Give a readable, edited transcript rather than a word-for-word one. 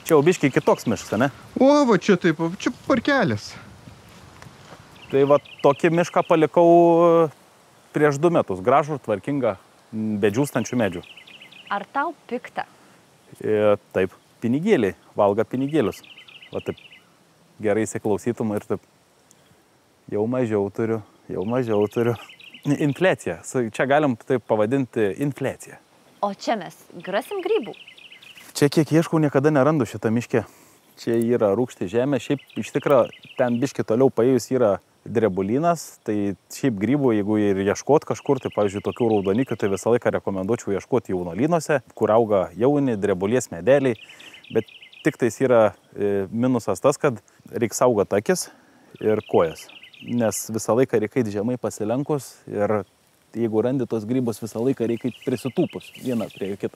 Čia jau biškiai kitoks miškas, ne? O, va čia taip, čia parkelis. Tai va tokį mišką palikau prieš 2 metus. Gražų, tvarkingą, be džiūstančių medžių. Ar tau pikta? Taip, pinigėliai, valga pinigėlius. Va taip gerai įsiklausytum ir taip jau mažiau turiu. Infliacija. Čia galim taip pavadinti infliacija. O čia mes grasim grybų. Čia kiek ieškau, niekada nerandu šitą miškę. Čia yra rūgšti žemė. Šiaip iš tikrųjų ten biški toliau paėjus yra drebulynas. Tai šiaip grybų, jeigu ir ieškot kažkur, tai pavyzdžiui, tokių raudonikių, tai visą laiką rekomenduočiau ieškoti jaunolynuose, kur auga jauni drebulės medeliai. Bet tik tais yra minusas tas, kad reiks saugot akis ir kojas. Nes visą laiką reikia žemai pasilenkus ir jeigu randi tos grybus, visą laiką reikia prisitūpus vieną prie kitą.